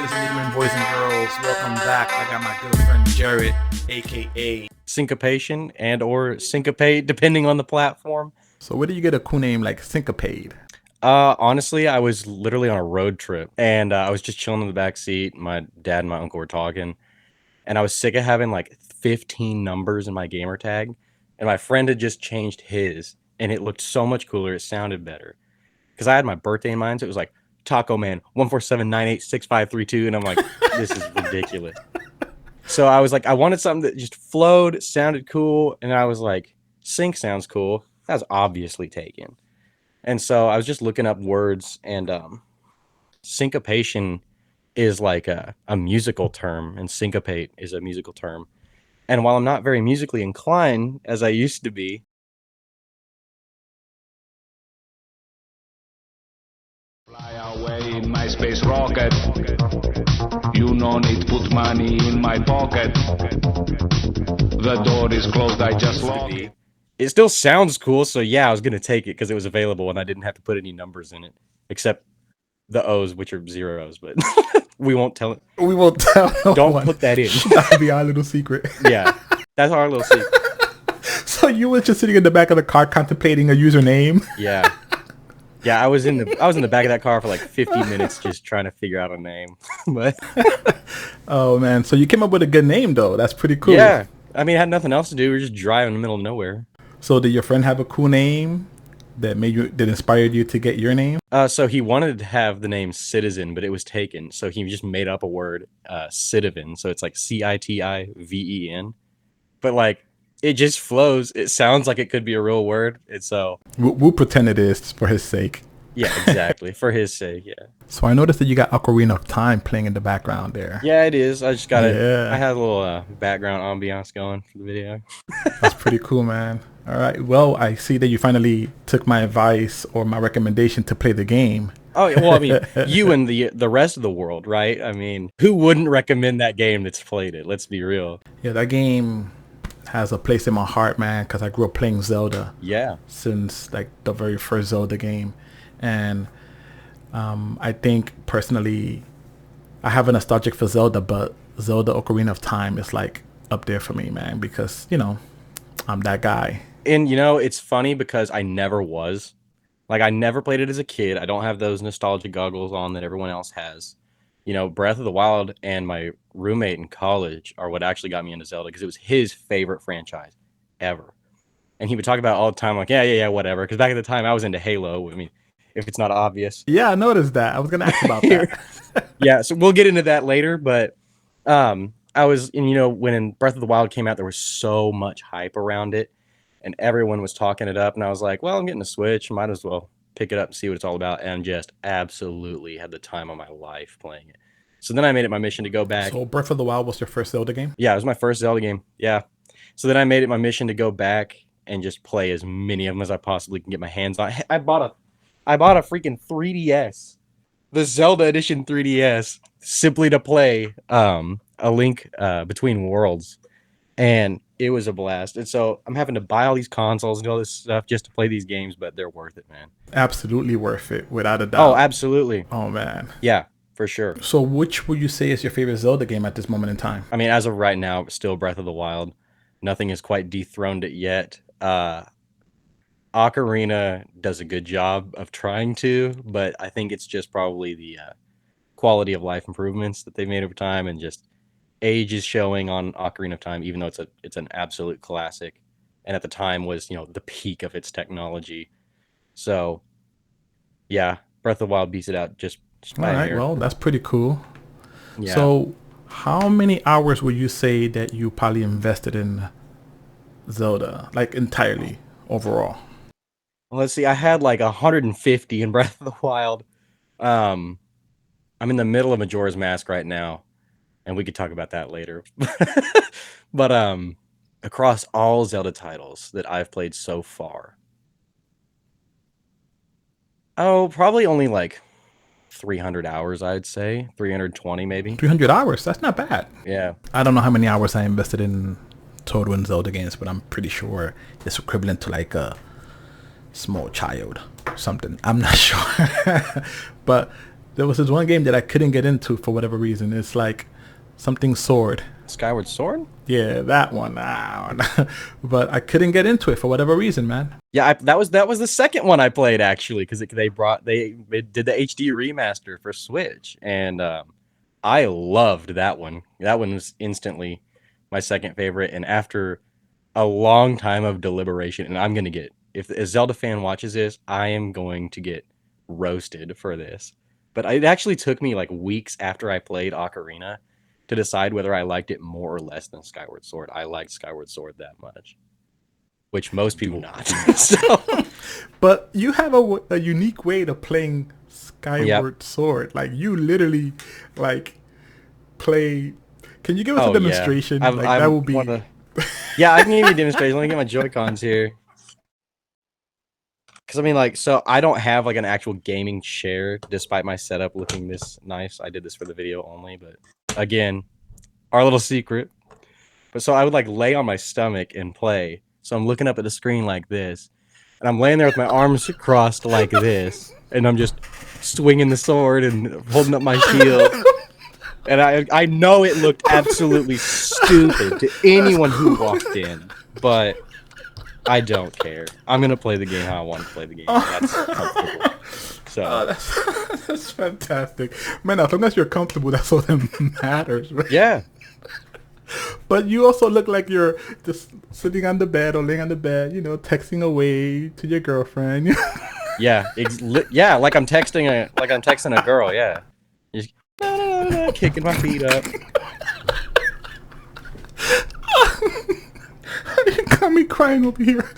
ladies and gentlemen, boys and girls. Welcome back. I got my good friend Jared, aka Syncopation and or Syncopate, depending on the platform. So where do you get a cool name like Syncopade? Honestly, I was literally on a road trip, and I was just chilling in the back seat. My dad and my uncle were talking, and I was sick of having like 15 numbers in my gamer tag, and my friend had just changed his, and it looked so much cooler. It sounded better because I had my birthday in mind, so it was like Taco Man 147986532, and I'm like, this is ridiculous. So I was like, I wanted something that just flowed, sounded cool, and I was like, sync sounds cool. That was obviously taken. And so I was just looking up words, and syncopation is like a musical term, and syncopate is a musical term. And while I'm not very musically inclined, as I used to be, Fly away in my space rocket. You no need put money in my pocket. The door is closed, I just locked it. It still sounds cool, so yeah, I was gonna take it because it was available and I didn't have to put any numbers in it, except the O's, which are zeros. But we won't tell it. We won't tell. Don't put that in. That'll be our little secret. Yeah, that's our little secret. So you were just sitting in the back of the car contemplating a username. Yeah. Yeah, I was in the back of that car for like 50 minutes just trying to figure out a name. But Oh man, so you came up with a good name though. That's pretty cool. yeah, I mean, I had nothing else to do. We were just driving in the middle of nowhere. So did your friend have a cool name that inspired you to get your name? So he wanted to have the name Citizen, but it was taken. So he just made up a word, Citiven. So it's like Citiven. But like, it just flows. It sounds like it could be a real word. It's so. We'll pretend it is for his sake. Yeah, exactly. For his sake, yeah. So I noticed that you got Ocarina of Time playing in the background there. Yeah, it is. I just got it. Yeah. I had a little background ambiance going for the video. That's pretty cool, man. All right. Well, I see that you finally took my advice or my recommendation to play the game. Oh, well, I mean, you and the rest of the world, right? I mean, who wouldn't recommend that game that's played it? Let's be real. Yeah, that game has a place in my heart, man, because I grew up playing Zelda. Yeah. Since like the very first Zelda game. And I think personally, I have a nostalgic for Zelda, but Zelda Ocarina of Time is like up there for me, man, because, you know, I'm that guy. And, you know, it's funny because I never was. Like, I never played it as a kid. I don't have those nostalgia goggles on that everyone else has. You know, Breath of the Wild and my roommate in college are what actually got me into Zelda because it was his favorite franchise ever. And he would talk about it all the time, like, yeah, whatever. Because back at the time, I was into Halo. I mean, if it's not obvious. Yeah, I noticed that. I was going to ask about that. Yeah, so we'll get into that later. But I was, and you know, when Breath of the Wild came out, there was so much hype around it. And everyone was talking it up. And I was like, well, I'm getting a Switch. Might as well pick it up and see what it's all about. And just absolutely had the time of my life playing it. So then I made it my mission to go back. So Breath of the Wild was your first Zelda game? Yeah, it was my first Zelda game. Yeah. So then I made it my mission to go back and just play as many of them as I possibly can get my hands on. I bought a freaking 3DS, the Zelda Edition 3DS, simply to play A Link Between Worlds, and it was a blast. And so I'm having to buy all these consoles and all this stuff just to play these games, but they're worth it, man. Absolutely worth it, without a doubt. Oh, absolutely. Oh man. Yeah, for sure. So which would you say is your favorite Zelda game at this moment in time? I mean, as of right now, still Breath of the Wild. Nothing has quite dethroned it yet. Ocarina does a good job of trying to, but I think it's just probably the quality of life improvements that they've made over time, and just age is showing on Ocarina of Time, even though it's an absolute classic, and at the time was, you know, the peak of its technology. So yeah, Breath of the Wild beats it out just by All a right, hair. well, that's pretty cool. Yeah. So how many hours would you say that you probably invested in Zelda, like entirely overall? Let's see, I had like 150 in Breath of the Wild. I'm in the middle of Majora's Mask right now, and we could talk about that later. But across all Zelda titles that I've played so far, probably only like 300 hours, I'd say. 320 maybe. 300 hours? That's not bad. Yeah. I don't know how many hours I invested in total in Zelda games, but I'm pretty sure it's equivalent to like a small child or something. I'm not sure. But There was this one game that I couldn't get into for whatever reason. It's like something sword. Skyward Sword? Yeah, that one. But I couldn't get into it for whatever reason, man. Yeah, that was the second one I played actually because they did the HD remaster for Switch, and I loved that one. That one was instantly my second favorite, and after a long time of deliberation, and I'm gonna get, if a Zelda fan watches this, I am going to get roasted for this. But it actually took me like weeks after I played Ocarina to decide whether I liked it more or less than Skyward Sword. I liked Skyward Sword that much, which most people not. So, But you have a unique way to playing Skyward Sword. Like you literally like play. Can you give us a demonstration? Yeah. Like that will be. Yeah, I can give you a demonstration. Let me get my Joy-Cons here. Because I mean, like, so I don't have like an actual gaming chair, despite my setup looking this nice. I did this for the video only, but again, our little secret. But so I would like lay on my stomach and play. So I'm looking up at the screen like this, and I'm laying there with my arms crossed like this, and I'm just swinging the sword and holding up my shield. And I know it looked absolutely stupid to anyone who walked in, but I don't care. I'm gonna play the game how I want to play the game. That's comfortable. So that's fantastic, man. As long as you're comfortable, that's all that matters, right? yeah. But you also look like you're just sitting on the bed or laying on the bed, you know, texting away to your girlfriend. Yeah, yeah, like I'm texting a girl. Yeah, just kicking my feet up. You got me crying over here.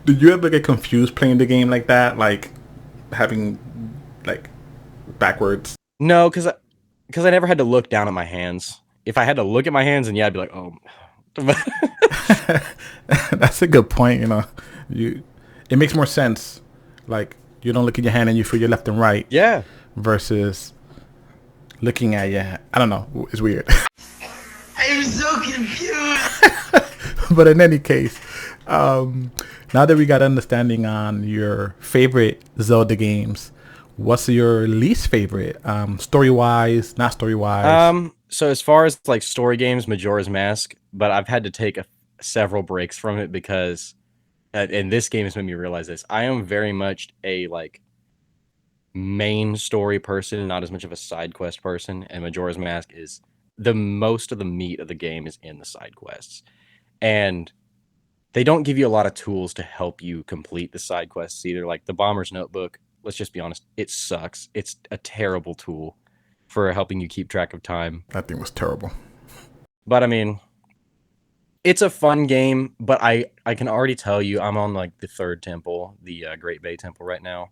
Did you ever get confused playing the game like that, like having like backwards? No, because I never had to look down at my hands. If I had to look at my hands, then yeah, I'd be like, oh. That's a good point. You know, it makes more sense. Like you don't look at your hand and you feel your left and right. Yeah. Versus looking at your. I don't know. It's weird. I'm so confused. But in any case, now that we got understanding on your favorite Zelda games, what's your least favorite? Story wise, not story wise. So as far as like story games, Majora's Mask, but I've had to take several breaks from it because, and this game has made me realize this. I am very much a like main story person, not as much of a side quest person, and Majora's Mask is the most of the meat of the game is in the side quests. And they don't give you a lot of tools to help you complete the side quests either. Like the Bomber's Notebook, let's just be honest, it sucks. It's a terrible tool for helping you keep track of time. That thing was terrible. But I mean, it's a fun game, but I can already tell you I'm on like the third temple, the Great Bay Temple right now.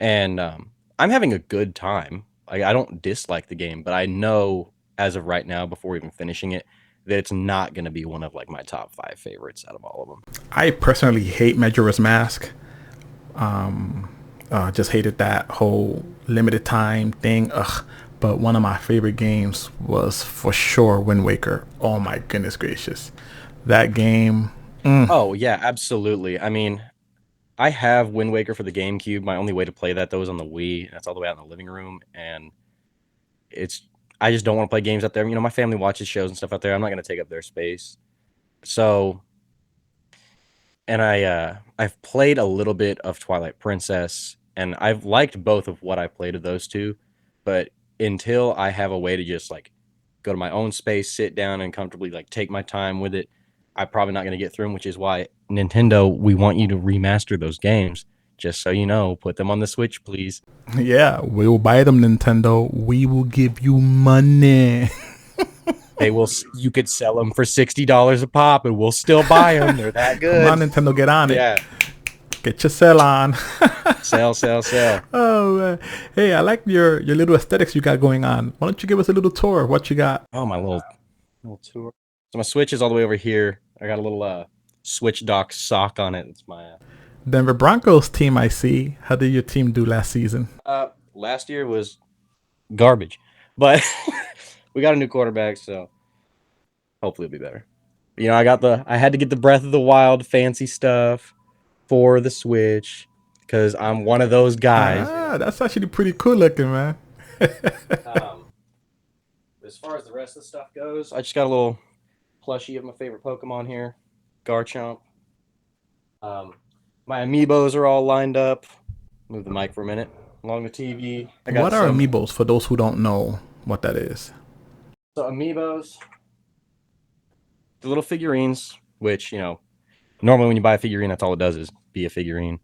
And I'm having a good time. I don't dislike the game, but I know as of right now, before even finishing it, that it's not going to be one of like my top 5 favorites out of all of them. I personally hate Majora's Mask. Just hated that whole limited time thing. Ugh. But one of my favorite games was for sure Wind Waker. Oh my goodness gracious. That game. Oh yeah, absolutely. I mean, I have Wind Waker for the GameCube. My only way to play that though is on the Wii. That's all the way out in the living room, and I just don't want to play games out there. You know, my family watches shows and stuff out there. I'm not going to take up their space. So, and I've played a little bit of Twilight Princess, and I've liked both of what I played of those two, but until I have a way to just like go to my own space, sit down and comfortably like take my time with it, I'm probably not going to get through them, which is why Nintendo, we want you to remaster those games. Just so you know, put them on the Switch, please. Yeah, we will buy them, Nintendo. We will give you money. They will. You could sell them for $60 a pop, and we'll still buy them. They're that good. Come on, Nintendo, get on it. Yeah. Get your sell on. Sell. Oh, man. Hey, I like your little aesthetics you got going on. Why don't you give us a little tour of what you got? Oh, my little tour. So my Switch is all the way over here. I got a little Switch dock sock on it. It's my Denver Broncos team, I see. How did your team do last season? last year was garbage, but we got a new quarterback, so hopefully it'll be better. You know, I had to get the Breath of the Wild fancy stuff for the Switch because I'm one of those guys. That's actually pretty cool looking, man. As far as the rest of the stuff goes, I just got a little plushie of my favorite Pokemon here, Garchomp. My Amiibos are all lined up. Move the mic for a minute. Along the TV, I got What are Amiibos for those who don't know what that is? So Amiibos, the little figurines, which, normally when you buy a figurine, that's all it does is be a figurine.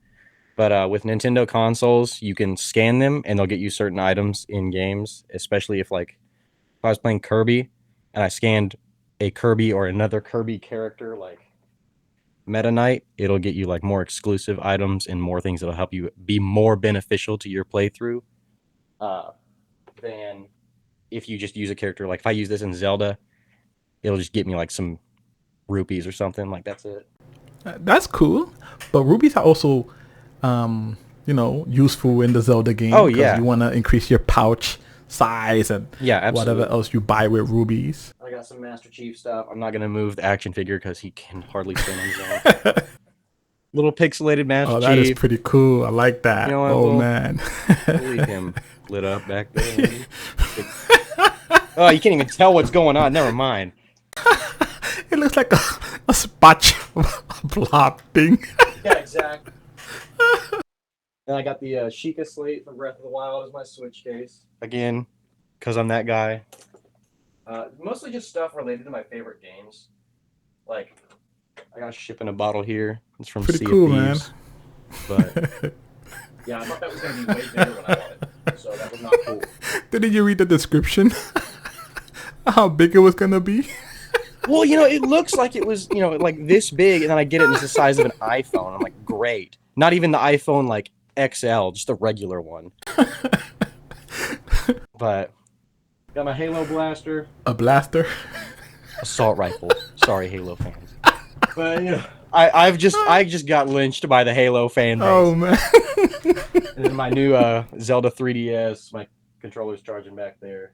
But with Nintendo consoles, you can scan them and they'll get you certain items in games, especially if I was playing Kirby and I scanned a Kirby or another Kirby character like Meta Knight, it'll get you more exclusive items and more things that'll help you be more beneficial to your playthrough than if you just use a character. Like if I use this in Zelda, it'll just get me some rupees or something. That's it. That's cool. But rupees are also useful in the Zelda game. Oh, yeah. You want to increase your pouch size and absolutely. whatever else you buy with rubies. I got some Master Chief stuff. I'm not going to move the action figure because he can hardly spin on his own. Little pixelated Master Chief. Oh, that is pretty cool. I like that. Man. We'll leave him lit up back there. Oh, you can't even tell what's going on. Never mind. It looks like a spot blob thing. Yeah, exactly. And I got the Sheikah Slate from Breath of the Wild as my Switch case. Again, because I'm that guy. Mostly just stuff related to my favorite games. I got a ship in a bottle here. It's from Pretty Sea cool, of Thieves. Man. But yeah, I thought that was going to be way bigger when I bought it. So that was not cool. Didn't you read the description? How big it was going to be? Well, it looks like it was, this big, and then I get it, and it's the size of an iPhone. I'm like, great. Not even the iPhone, XL, just a regular one. But, got my Halo blaster. A blaster? Assault rifle. Sorry, Halo fans. But, I just got lynched by the Halo fan base. Oh, man. And then my new Zelda 3DS, my controller's charging back there.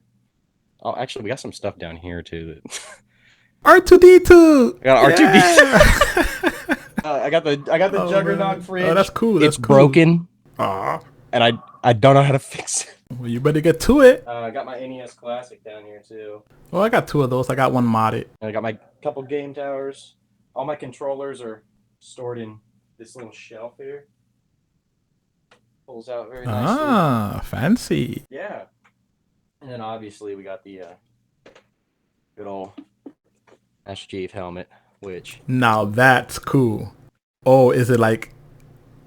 Oh, actually, we got some stuff down here, too. R2-D2. I got R2-D2. I got the Juggernaut fridge. Oh, that's cool. It's broken. Aw. And I don't know how to fix it. Well, you better get to it. I got my NES Classic down here too. Well, I got two of those. I got one modded. And I got my couple game towers. All my controllers are stored in this little shelf here. Pulls out very nicely. Ah, fancy. Yeah. And then obviously we got the good old Master Chief helmet, which... Now that's cool. Oh, is it like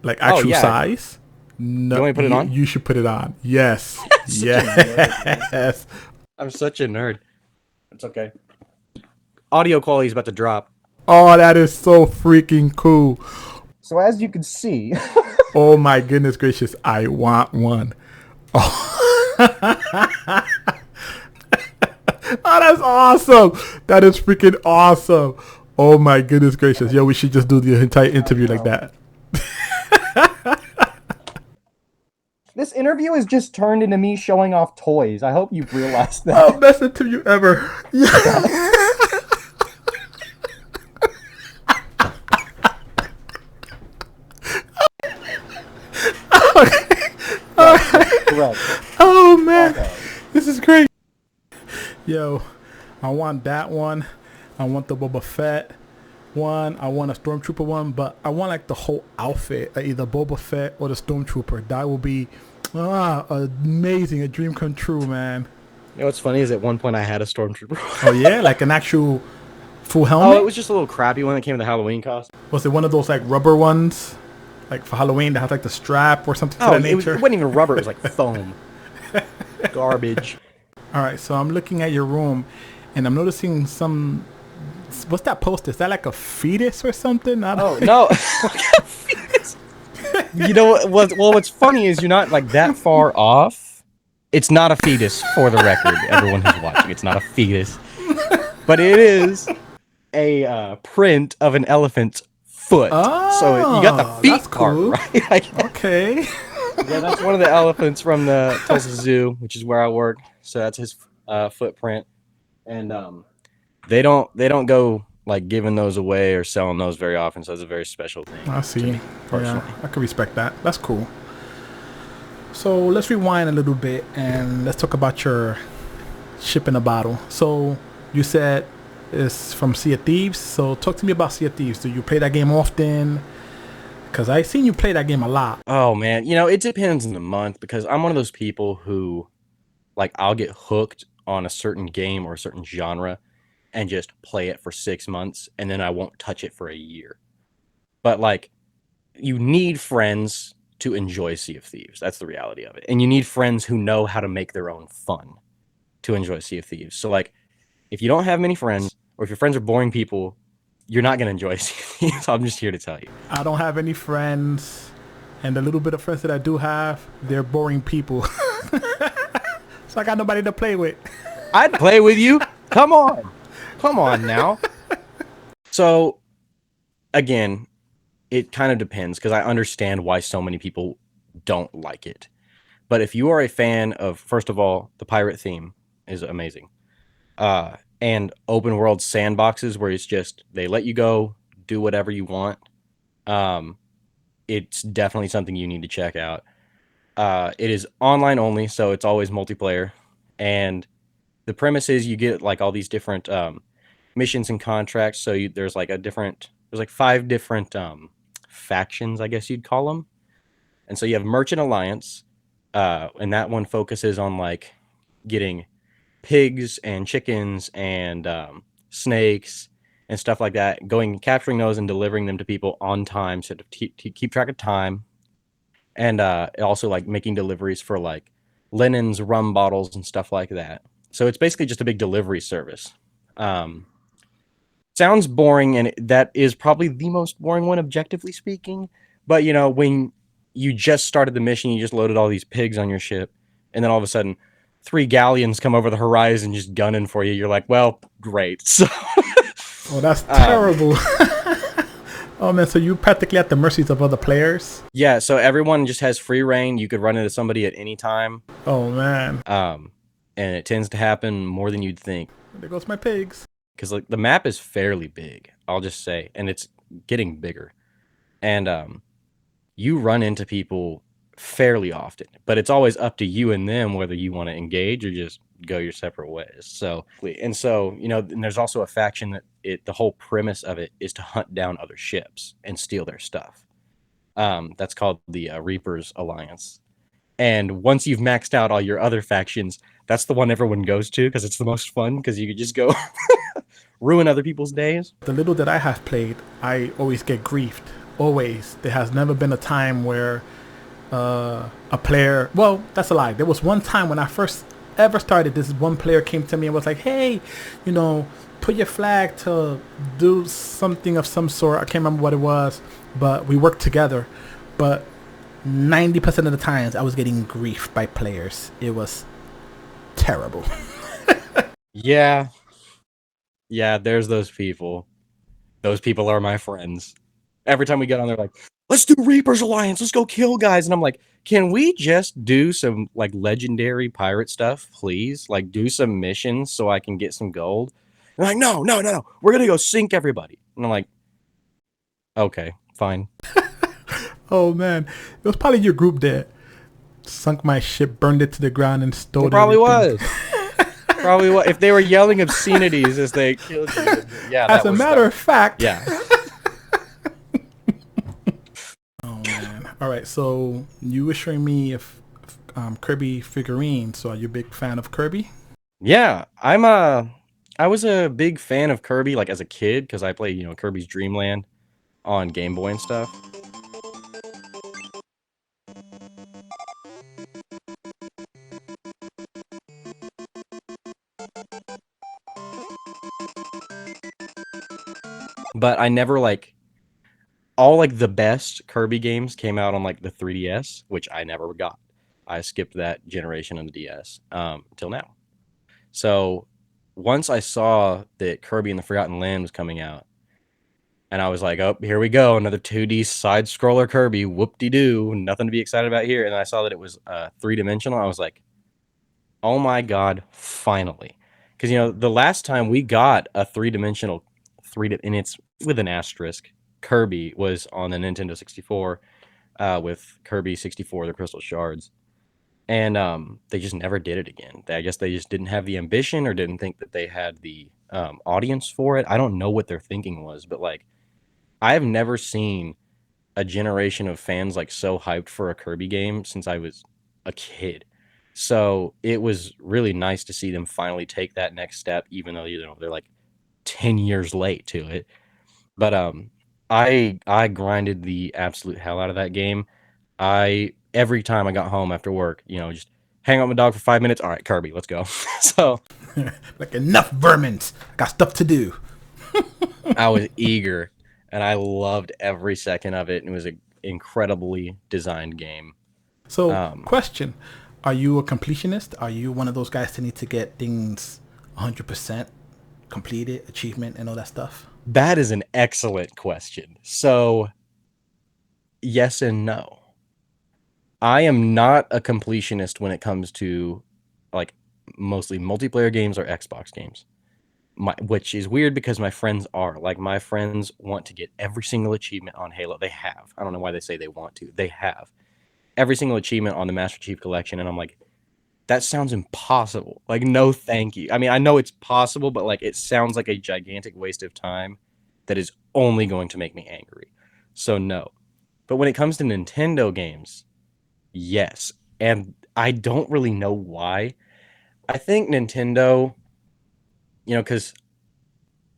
actual size? No, you want me to put it on? You should put it on. Yes. Yes. I'm such a nerd. It's okay. Audio quality is about to drop. Oh, that is so freaking cool. So as you can see... Oh my goodness gracious, I want one. Oh. Oh, that's awesome. That is freaking awesome. Oh my goodness gracious. Yo, we should just do the entire interview like that. This interview is just turned into me showing off toys. I hope you've realized that. Oh, best interview ever. Yeah. Correct. Oh man, this is great. Yo, I want that one. I want the Boba Fett one. I want a Stormtrooper one, but I want the whole outfit, either Boba Fett or the Stormtrooper. That will be amazing, a dream come true, man. You know what's funny is at one point I had a Stormtrooper. Oh yeah, like an actual full helmet? Oh, it was just a little crappy one that came with a Halloween costume. Was it one of those rubber ones? For Halloween that has the strap or something to that nature? It wasn't even rubber, it was foam. Garbage. Alright, so I'm looking at your room and I'm noticing some... What's that poster? Is that a fetus or something? Oh, no. Fetus. You know what? Well, what's funny is you're not that far off. It's not a fetus, for the record. Everyone who's watching, it's not a fetus. But it is a print of an elephant's foot. Oh, so you got the feet part, cool. Right? Okay. Yeah, that's one of the elephants from the Tulsa Zoo, which is where I work. So that's his footprint. And they don't go like giving those away or selling those very often, so it's a very special thing. I see. To me, personally. Yeah, I can respect that. That's cool. So let's rewind a little bit and let's talk about your ship in a bottle. So you said it's from Sea of Thieves. So talk to me about Sea of Thieves. Do you play that game often? Because I seen you play that game a lot. Oh man, it depends on the month because I'm one of those people who, like, I'll get hooked on a certain game or a certain genre and just play it for 6 months and then I won't touch it for a year. But like, you need friends to enjoy Sea of Thieves. That's the reality of it. And you need friends who know how to make their own fun to enjoy Sea of Thieves. So like, if you don't have many friends or if your friends are boring people, you're not going to enjoy Sea of Thieves. I'm just here to tell you. I don't have any friends, and the little bit of friends that I do have, they're boring people. So I got nobody to play with. I'd play with you. Come on now. So again, it kind of depends because I understand why so many people don't like it. But if you are a fan of, first of all, the pirate theme is amazing. And open world sandboxes where it's just they let you go do whatever you want. It's definitely something you need to check out. It is online only, so it's always multiplayer. And the premise is you get like all these different missions and contracts. So there's like 5 different factions, I guess you'd call them. And so you have Merchant Alliance, and that one focuses on like getting pigs and chickens and snakes and stuff like that, capturing those and delivering them to people on time, so to keep track of time. And also like making deliveries for like linens, rum bottles, and stuff like that. So it's basically just a big delivery service. Sounds boring, and that is probably the most boring one, objectively speaking. But when you just started the mission, you just loaded all these pigs on your ship, and then all of a sudden 3 galleons come over the horizon just gunning for you. You're like, well, great. So Oh, that's terrible. Oh man, so you practically at the mercies of other players? yeah, so everyone just has free reign. You could run into somebody at any time. Oh man. And it tends to happen more than you'd think. There goes my pigs. Because like the map is fairly big, I'll just say, and it's getting bigger. And you run into people fairly often, but it's always up to you and them whether you want to engage or just go your separate ways. So and there's also a faction that the whole premise of it is to hunt down other ships and steal their stuff. That's called the Reapers Alliance. And once you've maxed out all your other factions, that's the one everyone goes to because it's the most fun because you could just go ruin other people's days. The little that I have played, I always get griefed. Always. There has never been a time where a player... Well, that's a lie. There was one time when I first ever started, this one player came to me and was like, hey, put your flag to do something of some sort. I can't remember what it was, but we worked together. But 90% of the times I was getting griefed by players. It was terrible. Yeah, there's those people. Those people are my friends. Every time we get on, they're like, let's do Reapers Alliance. Let's go kill guys. And I'm like, can we just do some like legendary pirate stuff, please? Like do some missions so I can get some gold. And they're like, no. We're going to go sink everybody. And I'm like, okay, fine. Oh man, it was probably your group that sunk my ship, burned it to the ground, and stole It probably everything. was. Probably what if they were yelling obscenities as they killed you. Yeah. As a matter of fact. Yeah. Oh man. All right. So you were showing me if Kirby figurines. So are you a big fan of Kirby? Yeah. I was a big fan of Kirby like as a kid because I played Kirby's Dream Land on Game Boy and stuff. But I never all the best Kirby games came out on the 3DS, which I never got. I skipped that generation on the DS till now. So once I saw that Kirby and the Forgotten Land was coming out, and I was like, oh, here we go, another 2D side-scroller Kirby, whoop-de-doo, nothing to be excited about here. And I saw that it was 3-dimensional. I was like, oh my god, finally. Because, the last time we got a 3-dimensional read it, and it's with an asterisk. Kirby was on the Nintendo 64 with Kirby 64, the Crystal Shards. And they just never did it again. I guess they just didn't have the ambition or didn't think that they had the audience for it. I don't know what their thinking was, but like I've never seen a generation of fans like so hyped for a Kirby game since I was a kid. So it was really nice to see them finally take that next step, even though they're like 10 years late to it. But I grinded the absolute hell out of that game. Every time I got home after work, just hang out with my dog for 5 minutes. All right, Kirby, let's go. So Like, enough vermins. Got stuff to do. I was eager, and I loved every second of it. And it was an incredibly designed game. So, question. Are you a completionist? Are you one of those guys that need to get things 100% completed, achievement, and all that stuff? That is an excellent question. So, yes and no. I am not a completionist when it comes to like mostly multiplayer games or Xbox games. Which is weird because my friends are. Like, my friends want to get every single achievement on Halo. They have. I don't know why they say they want to. They have every single achievement on the Master Chief Collection, and I'm like, that sounds impossible. Like, no thank you. I mean, I know it's possible, but like it sounds like a gigantic waste of time that is only going to make me angry. So no. But when it comes to Nintendo games, yes. And I don't really know why. I think Nintendo, because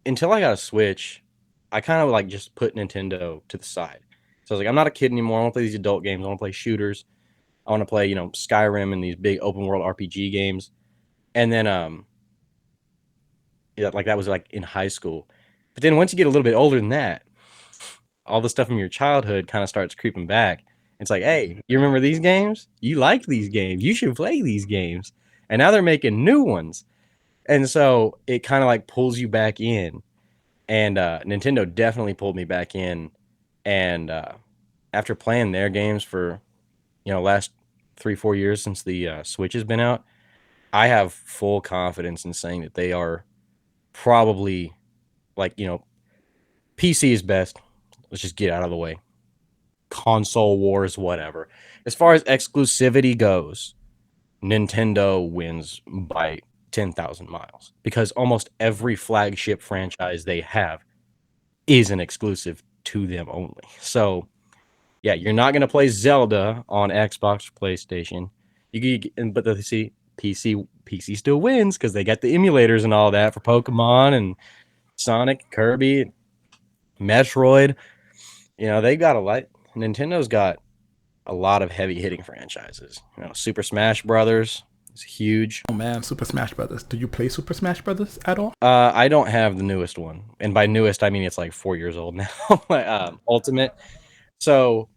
until I got a Switch, I kind of like just put Nintendo to the side. So I was like, I'm not a kid anymore. I want to play these adult games. I want to play shooters. I want to play, Skyrim and these big open world RPG games. And then, like that was like in high school. But then once you get a little bit older than that, all the stuff from your childhood kind of starts creeping back. It's like, hey, you remember these games? You like these games. You should play these games. And now they're making new ones. And so it kind of like pulls you back in. And Nintendo definitely pulled me back in. And after playing their games for, last 3-4 years since the Switch has been out, I have full confidence in saying that they are probably like, PC is best. Let's just get out of the way. Console wars, whatever. As far as exclusivity goes, Nintendo wins by 10,000 miles because almost every flagship franchise they have is an exclusive to them only. So, yeah, you're not going to play Zelda on Xbox or PlayStation. But PC still wins because they got the emulators and all that for Pokemon and Sonic, Kirby, Metroid. They got a lot. Nintendo's got a lot of heavy hitting franchises. Super Smash Brothers is huge. Oh man, Super Smash Brothers. Do you play Super Smash Brothers at all? I don't have the newest one, and by newest I mean it's like 4 years old now. Ultimate. So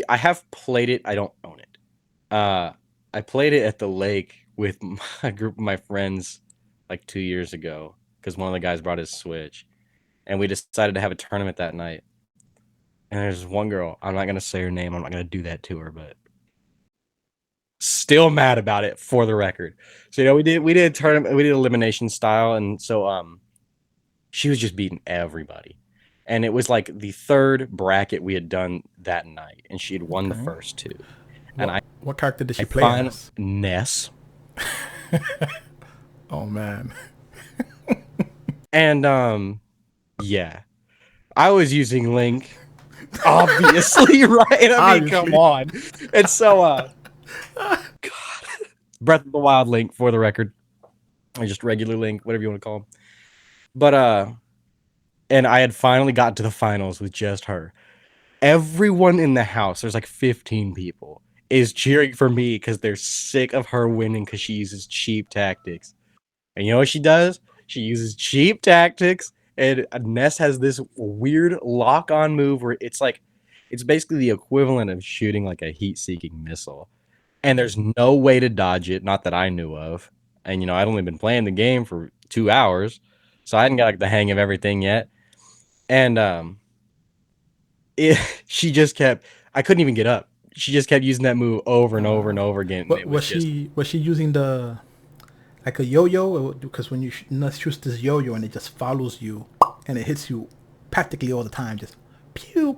I have played it. I don't own it. I played it at the lake with a group of my friends like 2 years ago because one of the guys brought his Switch, and we decided to have a tournament that night. And there's one girl. I'm not gonna say her name. I'm not gonna do that to her, but still mad about it for the record. So we did a tournament. We did elimination style, and so she was just beating everybody. And it was like the third bracket we had done that night, and she had won the first two. And what character did she play as? Ness. Oh man. And yeah, I was using Link, obviously, right? I mean, come on. And so, God, Breath of the Wild Link for the record, or just regular Link, whatever you want to call him. But and I had finally got to the finals with just her. Everyone in the house, there's like 15 people, is cheering for me because they're sick of her winning because she uses cheap tactics. And you know what she does? She uses cheap tactics, and Ness has this weird lock-on move where it's basically the equivalent of shooting like a heat-seeking missile. And there's no way to dodge it, not that I knew of. And, I'd only been playing the game for 2 hours, so I hadn't got the hang of everything yet. And she just kept. I couldn't even get up. She just kept using that move over and over and over again. Was she using the Like a yo-yo, because when you choose this yo-yo and it just follows you and it hits you practically all the time, just pew.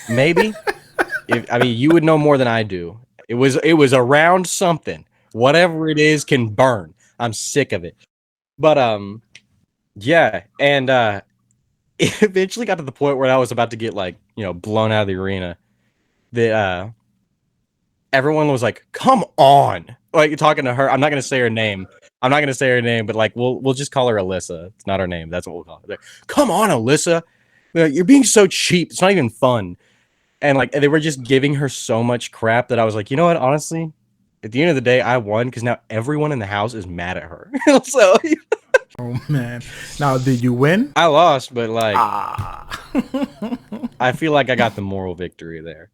Maybe. I mean, you would know more than I do. It was around something. Whatever it is can burn. I'm sick of it. But yeah, and it eventually got to the point where I was about to get like, blown out of the arena. That everyone was like, "Come on!" Like talking to her. I'm not gonna say her name. But like we'll just call her Alyssa. It's not her name. That's what we'll call her. Like, come on, Alyssa. You're being so cheap. It's not even fun. And like they were just giving her so much crap that I was like, you know what? Honestly, at the end of the day, I won because now everyone in the house is mad at her. So Oh man! Now, did you win? I lost, but like Ah. I feel like I got the moral victory there.